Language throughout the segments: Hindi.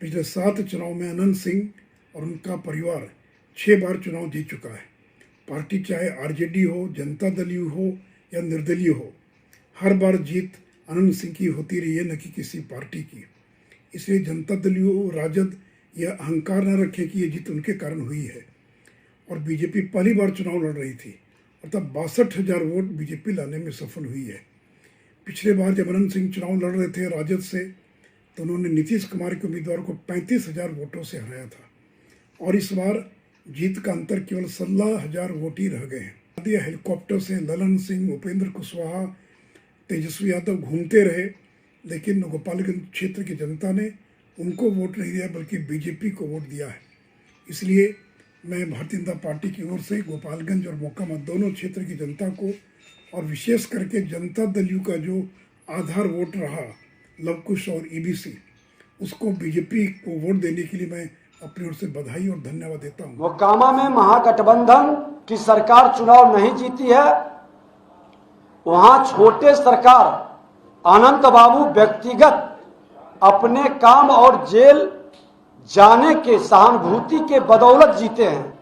पिछले 7 चुनाव में अनंत सिंह और उनका परिवार 6 बार चुनाव जीत चुका है। पार्टी चाहे आरजेडी हो, जनता दल यू हो या निर्दलीय हो, हर बार जीत अनंत सिंह की होती रही है, न कि किसी पार्टी की। इसलिए जनता दल यू राजद यह अहंकार न रखे कि ये जीत उनके कारण हुई है। और बीजेपी पहली बार चुनाव लड़ रही थी और तब 62,000 वोट बीजेपी लाने में सफल हुई है। पिछले बार जब अनंत सिंह चुनाव लड़ रहे थे राजद से, तो उन्होंने नीतीश कुमार के उम्मीदवार को 35,000 वोटों से हराया था और इस बार जीत का अंतर केवल 16,000 वोट ही रह गए हैं। हेलीकॉप्टर से ललन सिंह, उपेंद्र कुशवाहा, तेजस्वी यादव घूमते रहे, लेकिन गोपालगंज क्षेत्र की जनता ने उनको वोट नहीं दिया बल्कि बीजेपी को वोट दिया है। इसलिए मैं भारतीय जनता पार्टी की ओर से गोपालगंज और मोकामा दोनों क्षेत्र की जनता को और विशेष करके जनता दल यू का जो आधार वोट रहा लवकुश और ईबीसी, उसको बीजेपी को वोट देने के लिए मैं अपनी ओर से बधाई और धन्यवाद देता हूँ। मोकामा में महागठबंधन की सरकार चुनाव नहीं जीती है, वहां छोटे सरकार अनंत बाबू व्यक्तिगत अपने काम और जेल जाने के सहानुभूति के बदौलत जीते हैं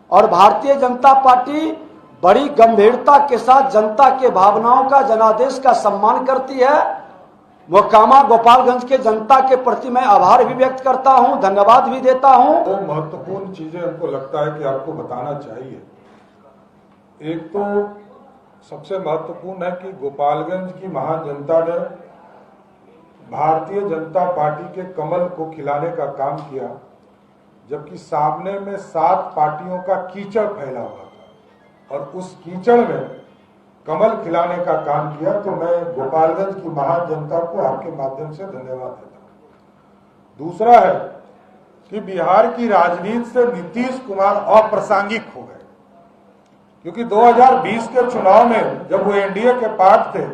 और भारतीय जनता पार्टी बड़ी गंभीरता के साथ जनता के भावनाओं का, जनादेश का सम्मान करती है। मोकामा गोपालगंज के जनता के प्रति मैं आभार भी व्यक्त करता हूं, धन्यवाद भी देता हूं। दो महत्वपूर्ण चीजें हमको लगता है कि आपको बताना चाहिए। एक तो सबसे महत्वपूर्ण है कि गोपालगंज की महान जनता ने भारतीय जनता पार्टी के कमल को खिलाने का काम किया, जबकि सामने में 7 पार्टियों का कीचड़ फैला हुआ था और उस कीचड़ में कमल खिलाने का काम किया। तो मैं गोपालगंज की महान जनता को आपके माध्यम से धन्यवाद देता हूं। दूसरा है कि बिहार की राजनीति से नीतीश कुमार अप्रासंगिक हो गए, क्योंकि 2020 के चुनाव में जब वो एनडीए के पार्ट थे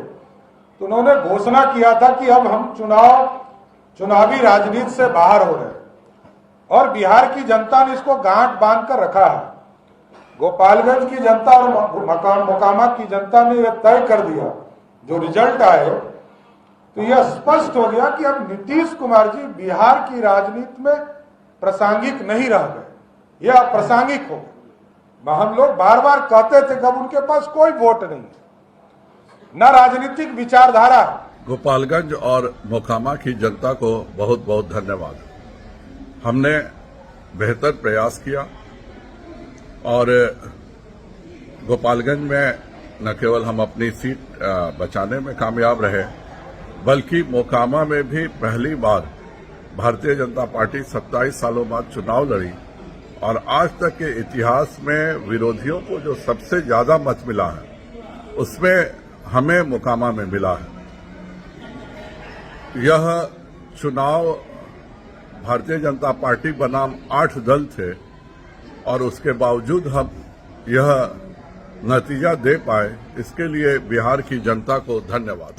तो उन्होंने घोषणा किया था कि अब हम चुनावी राजनीति से बाहर हो रहे हैं और बिहार की जनता ने इसको गांठ बांध कर रखा है। गोपालगंज की जनता और मोकामा की जनता ने यह तय कर दिया, जो रिजल्ट आए तो यह स्पष्ट हो गया कि अब नीतीश कुमार जी बिहार की राजनीति में प्रासंगिक नहीं रह गए, यह अप्रासंगिक हो गए। हम लोग बार बार कहते थे कि अब उनके पास कोई वोट नहीं, न राजनीतिक विचारधारा। गोपालगंज और मोकामा की जनता को बहुत बहुत धन्यवाद। हमने बेहतर प्रयास किया और गोपालगंज में न केवल हम अपनी सीट बचाने में कामयाब रहे, बल्कि मोकामा में भी पहली बार भारतीय जनता पार्टी 27 सालों बाद चुनाव लड़ी और आज तक के इतिहास में विरोधियों को जो सबसे ज्यादा मत मिला है उसमें हमें मोकामा में मिला है। यह चुनाव भारतीय जनता पार्टी बनाम 8 दल थे और उसके बावजूद हम यह नतीजा दे पाए, इसके लिए बिहार की जनता को धन्यवाद।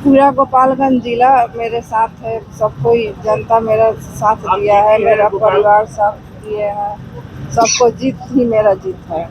पूरा गोपालगंज जिला मेरे साथ है, सब कोई जनता मेरा साथ दिया है, मेरा परिवार साथ दिए हैं, सबको जीत ही मेरा जीत है।